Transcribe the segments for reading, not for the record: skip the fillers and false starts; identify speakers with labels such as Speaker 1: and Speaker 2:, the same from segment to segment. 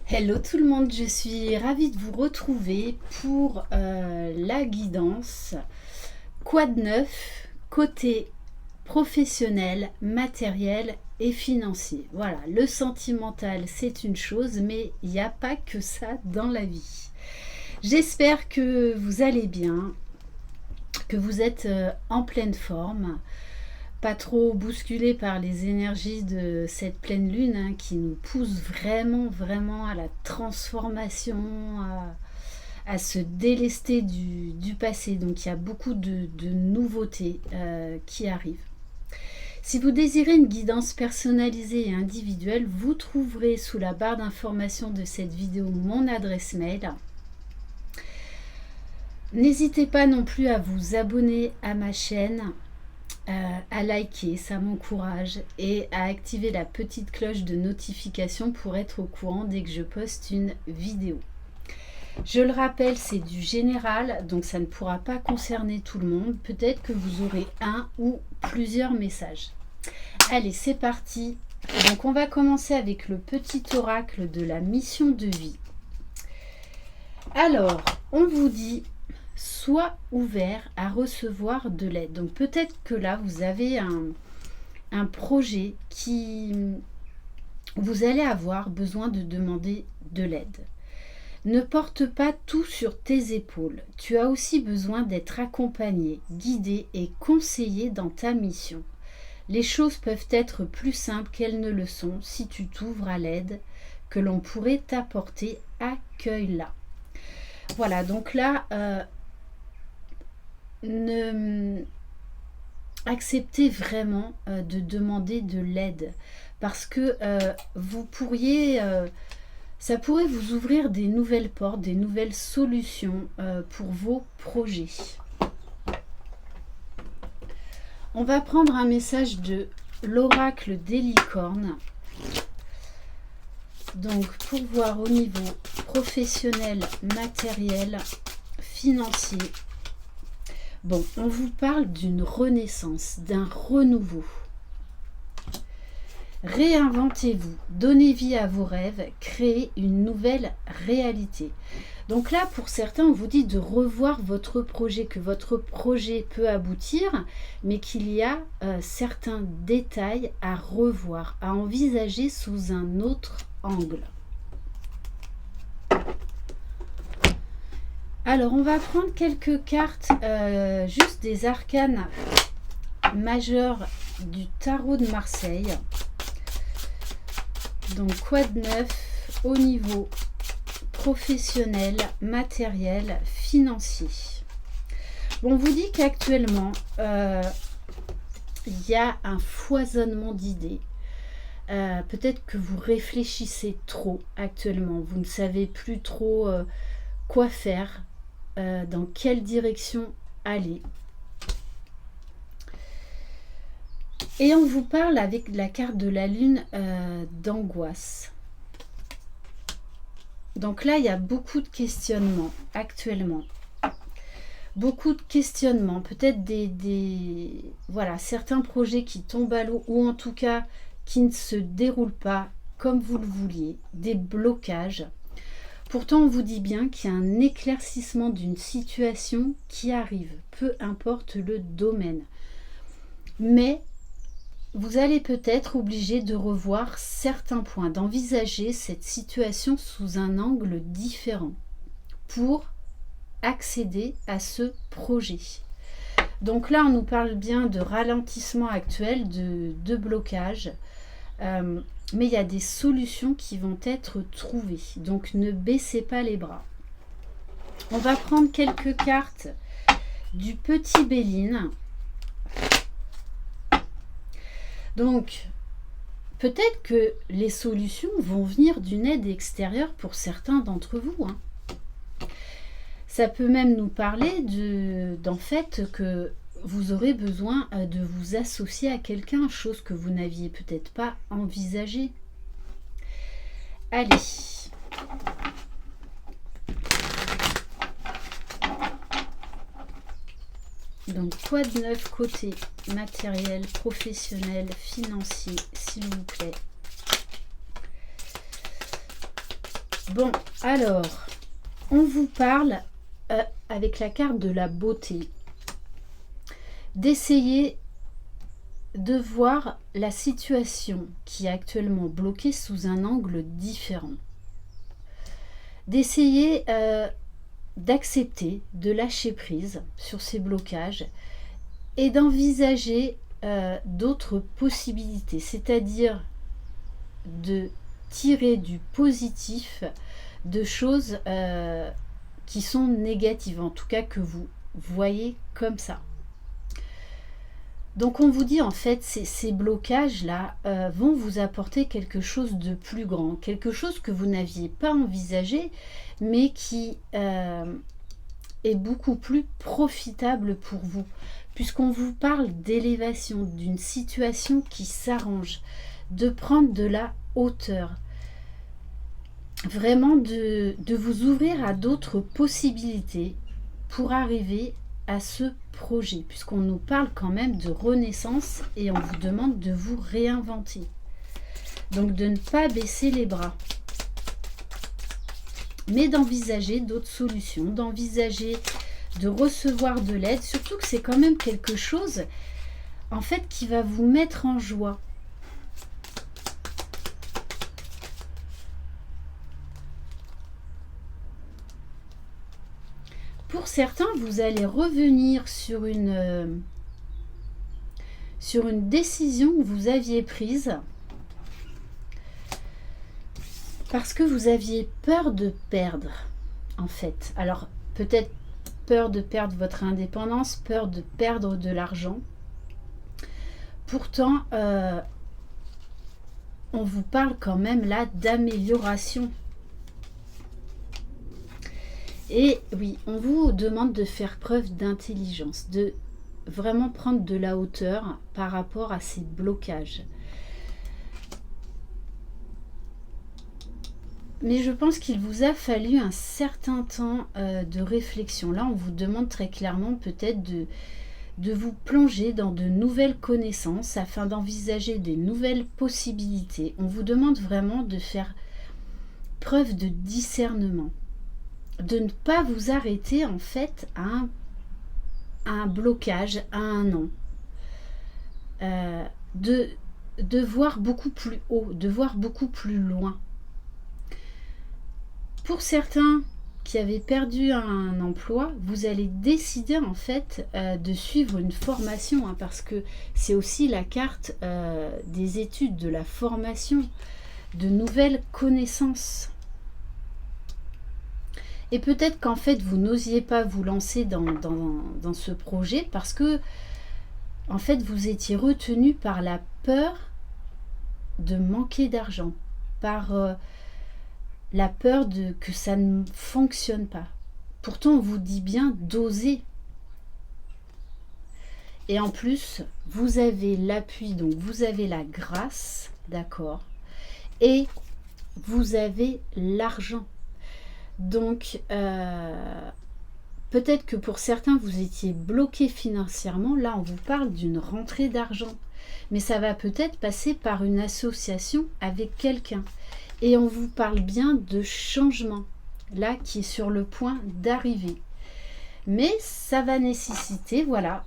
Speaker 1: Hello tout le monde, je suis ravie de vous retrouver pour la guidance Quoi de neuf côté professionnel, matériel et financier. Voilà, le sentimental c'est une chose, mais il n'y a pas que ça dans la vie. J'espère que vous allez bien, que vous êtes en pleine forme, pas trop bousculé par les énergies de cette pleine lune qui nous pousse vraiment à la transformation, à se délester du passé. Donc il y a beaucoup de nouveautés qui arrivent. Si vous désirez une guidance personnalisée et individuelle, vous trouverez sous la barre d'information de cette vidéo mon adresse mail. N'hésitez pas non plus à vous abonner à ma chaîne, à liker, ça m'encourage, et à activer la petite cloche de notification pour être au courant dès que je poste une vidéo. Je le rappelle, c'est du général, donc ça ne pourra pas concerner tout le monde. Peut-être que vous aurez un ou plusieurs messages. Allez, c'est parti. Donc on va commencer avec le petit oracle de la mission de vie. Alors, on vous dit: sois ouvert à recevoir de l'aide. Donc peut-être que là, vous avez un projet qui vous allez avoir besoin de demander de l'aide. Ne porte pas tout sur tes épaules. Tu as aussi besoin d'être accompagné, guidé et conseillé dans ta mission. Les choses peuvent être plus simples qu'elles ne le sont si tu t'ouvres à l'aide que l'on pourrait t'apporter. Accueille-la. Voilà, donc là, acceptez vraiment de demander de l'aide, parce que vous pourriez, ça pourrait vous ouvrir des nouvelles portes, des nouvelles solutions pour vos projets. On va prendre un message de l'oracle des licornes. Donc pour voir au niveau professionnel, matériel, financier. Bon, on vous parle d'une renaissance, d'un renouveau. Réinventez-vous, donnez vie à vos rêves, créez une nouvelle réalité. Donc là, pour certains, on vous dit de revoir votre projet, que votre projet peut aboutir, mais qu'il y a certains détails à revoir, à envisager sous un autre angle. Alors, on va prendre quelques cartes, juste des arcanes majeurs du tarot de Marseille. Donc, quoi de neuf au niveau professionnel, matériel, financier. Bon, on vous dit qu'actuellement, il y a un foisonnement d'idées. Peut-être que vous réfléchissez trop actuellement. Vous ne savez plus trop quoi faire, dans quelle direction aller. Et on vous parle avec la carte de la lune d'angoisse. Donc là, il y a beaucoup de questionnements actuellement. Beaucoup de questionnements, peut-être voilà, certains projets qui tombent à l'eau, ou en tout cas qui ne se déroulent pas comme vous le vouliez, des blocages. Pourtant, on vous dit bien qu'il y a un éclaircissement d'une situation qui arrive, peu importe le domaine. Mais vous allez peut-être obligé de revoir certains points, d'envisager cette situation sous un angle différent pour accéder à ce projet. Donc là, on nous parle bien de ralentissement actuel, de blocage, mais il y a des solutions qui vont être trouvées. Donc ne baissez pas les bras. On va prendre quelques cartes du petit Béline. Donc, peut-être que les solutions vont venir d'une aide extérieure pour certains d'entre vous. Ça peut même nous parler d'en fait que vous aurez besoin de vous associer à quelqu'un, chose que vous n'aviez peut-être pas envisagée. Allez. Donc, quoi de neuf côté matériel, professionnel, financier, s'il vous plaît? Bon, alors, on vous parle avec la carte de la beauté, d'essayer de voir la situation qui est actuellement bloquée sous un angle différent. D'essayer d'accepter, de lâcher prise sur ces blocages et d'envisager d'autres possibilités, c'est-à-dire de tirer du positif de choses qui sont négatives, en tout cas que vous voyez comme ça. Donc on vous dit en fait, ces blocages-là vont vous apporter quelque chose de plus grand, quelque chose que vous n'aviez pas envisagé, mais qui est beaucoup plus profitable pour vous, puisqu'on vous parle d'élévation, d'une situation qui s'arrange, de prendre de la hauteur, vraiment de vous ouvrir à d'autres possibilités pour arriver à ce projet, puisqu'on nous parle quand même de renaissance et on vous demande de vous réinventer. Donc de ne pas baisser les bras, mais d'envisager d'autres solutions, d'envisager de recevoir de l'aide, surtout que c'est quand même quelque chose en fait qui va vous mettre en joie. Pour certains, vous allez revenir sur une décision que vous aviez prise parce que vous aviez peur de perdre, en fait. Alors, peut-être peur de perdre votre indépendance, peur de perdre de l'argent. Pourtant, on vous parle quand même là d'amélioration. Et oui, on vous demande de faire preuve d'intelligence, de vraiment prendre de la hauteur par rapport à ces blocages. Mais je pense qu'il vous a fallu un certain temps de réflexion. Là, on vous demande très clairement peut-être de vous plonger dans de nouvelles connaissances afin d'envisager des nouvelles possibilités. On vous demande vraiment de faire preuve de discernement, de ne pas vous arrêter en fait à un blocage, à un non. De voir beaucoup plus haut, de voir beaucoup plus loin. Pour certains qui avaient perdu un emploi, vous allez décider en fait de suivre une formation, parce que c'est aussi la carte des études, de la formation, de nouvelles connaissances. Et peut-être qu'en fait vous n'osiez pas vous lancer dans ce projet parce que en fait vous étiez retenu par la peur de manquer d'argent, par la peur que ça ne fonctionne pas. Pourtant, on vous dit bien d'oser. Et en plus, vous avez l'appui, donc vous avez la grâce, d'accord, et vous avez l'argent. Donc, peut-être que pour certains, vous étiez bloqué financièrement. Là, on vous parle d'une rentrée d'argent. Mais ça va peut-être passer par une association avec quelqu'un. Et on vous parle bien de changement, là, qui est sur le point d'arriver. Mais ça va nécessiter, voilà,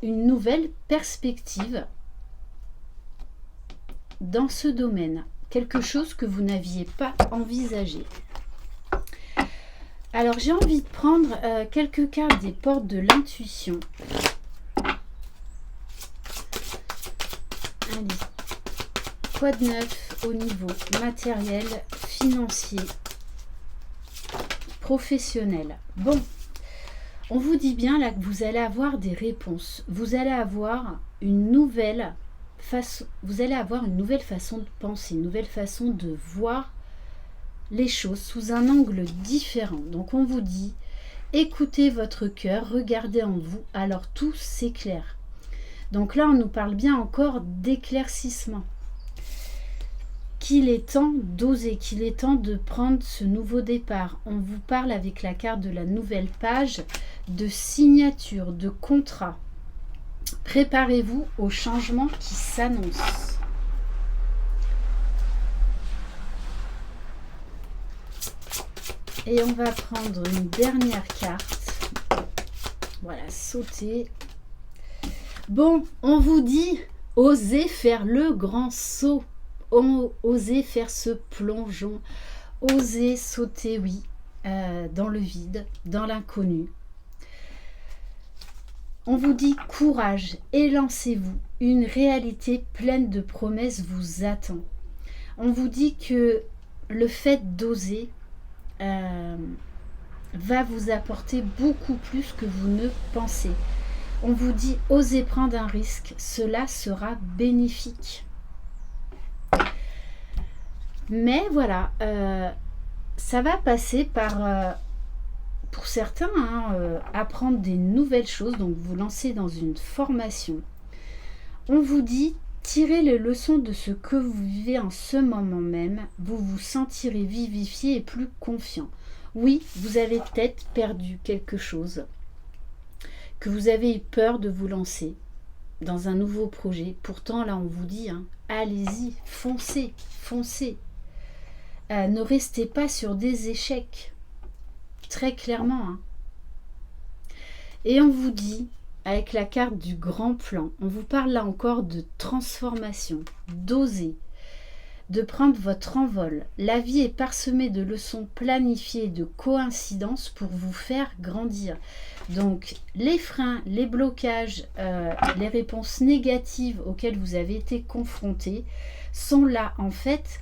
Speaker 1: une nouvelle perspective dans ce domaine. Quelque chose que vous n'aviez pas envisagé. Alors, j'ai envie de prendre quelques cartes des portes de l'intuition. Allez. Quoi de neuf au niveau matériel, financier, professionnel? Bon, on vous dit bien là que vous allez avoir des réponses. Vous allez avoir une nouvelle façon, de penser, une nouvelle façon de voir les choses sous un angle différent. Donc on vous dit, écoutez votre cœur, regardez en vous, alors tout s'éclaire. Donc là, on nous parle bien encore d'éclaircissement. Qu'il est temps d'oser, qu'il est temps de prendre ce nouveau départ. On vous parle avec la carte de la nouvelle page, de signature, de contrat. Préparez-vous au changement qui s'annonce. Et on va prendre une dernière carte. Voilà, sauter. Bon, on vous dit, osez faire le grand saut. Osez faire ce plongeon. Osez sauter, oui, dans le vide, dans l'inconnu. On vous dit courage, élancez-vous. Une réalité pleine de promesses vous attend. On vous dit que le fait d'oser va vous apporter beaucoup plus que vous ne pensez. On vous dit osez prendre un risque, cela sera bénéfique. Mais voilà, ça va passer par, pour certains, apprendre des nouvelles choses, donc vous lancez dans une formation. On vous dit tirez les leçons de ce que vous vivez en ce moment même, vous vous sentirez vivifié et plus confiant. Oui, vous avez peut-être perdu quelque chose, que vous avez eu peur de vous lancer dans un nouveau projet. Pourtant, là, on vous dit, allez-y, foncez, foncez. Ne restez pas sur des échecs, très clairement. Et on vous dit, avec la carte du grand plan, on vous parle là encore de transformation, d'oser, de prendre votre envol. La vie est parsemée de leçons planifiées, de coïncidences pour vous faire grandir. Donc les freins, les blocages, les réponses négatives auxquelles vous avez été confrontés sont là en fait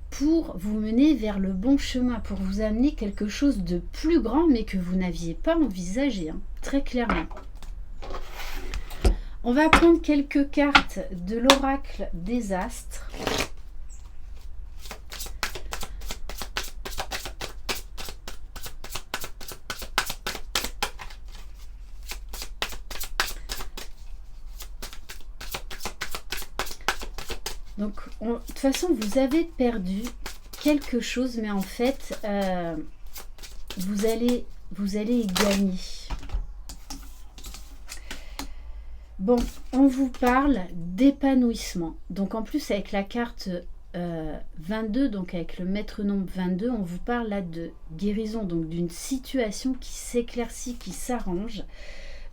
Speaker 1: pour vous mener vers le bon chemin, pour vous amener quelque chose de plus grand mais que vous n'aviez pas envisagé, très clairement. On va prendre quelques cartes de l'oracle des astres. Donc, de toute façon, vous avez perdu quelque chose, mais en fait, vous allez y gagner. Bon, on vous parle d'épanouissement. Donc, en plus, avec la carte 22, donc avec le maître nombre 22, on vous parle là de guérison, donc d'une situation qui s'éclaircit, qui s'arrange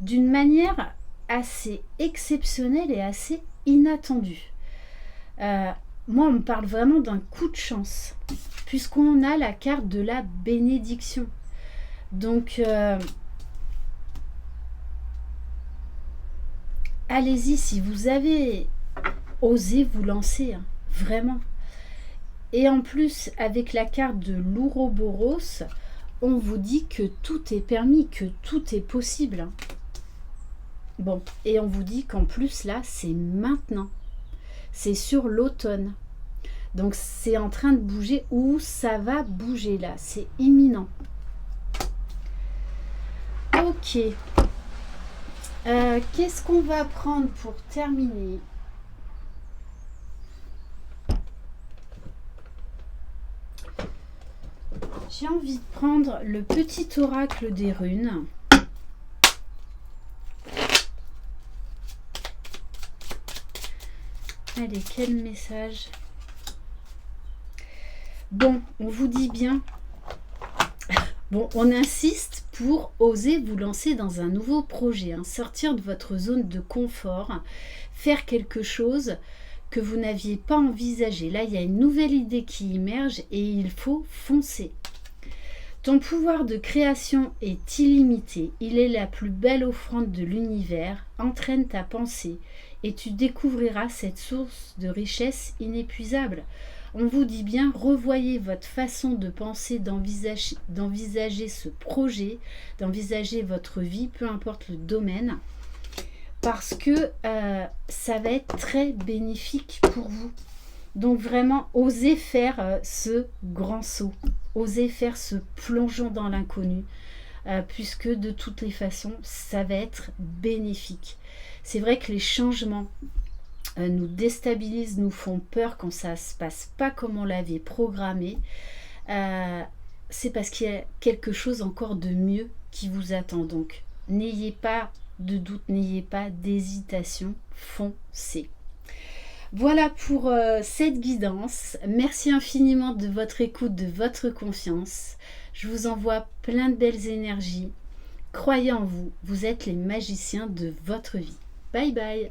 Speaker 1: d'une manière assez exceptionnelle et assez inattendue. Moi, on me parle vraiment d'un coup de chance, puisqu'on a la carte de la bénédiction. Donc, allez-y, si vous avez osé vous lancer, vraiment. Et en plus, avec la carte de l'Ouroboros, on vous dit que tout est permis, que tout est possible. Bon, et on vous dit qu'en plus, là, c'est maintenant. C'est sur l'automne. Donc c'est en train de bouger, ou ça va bouger là. C'est imminent. Ok. Qu'est-ce qu'on va prendre pour terminer? J'ai envie de prendre le petit oracle des runes. Allez, quel message? Bon, on vous dit bien. Bon, on insiste pour oser vous lancer dans un nouveau projet, sortir de votre zone de confort, faire quelque chose que vous n'aviez pas envisagé. Là, il y a une nouvelle idée qui émerge et il faut foncer. Ton pouvoir de création est illimité. Il est la plus belle offrande de l'univers. Entraîne ta pensée et tu découvriras cette source de richesse inépuisable. On vous dit bien, revoyez votre façon de penser, d'envisager ce projet, d'envisager votre vie, peu importe le domaine, parce que ça va être très bénéfique pour vous. Donc vraiment, osez faire ce grand saut, osez faire ce plongeon dans l'inconnu, puisque de toutes les façons, ça va être bénéfique. C'est vrai que les changements nous déstabilisent, nous font peur quand ça ne se passe pas comme on l'avait programmé. C'est parce qu'il y a quelque chose encore de mieux qui vous attend. Donc, n'ayez pas de doute, n'ayez pas d'hésitation, foncez. Voilà pour cette guidance. Merci infiniment de votre écoute, de votre confiance. Je vous envoie plein de belles énergies. Croyez en vous, vous êtes les magiciens de votre vie. Bye bye.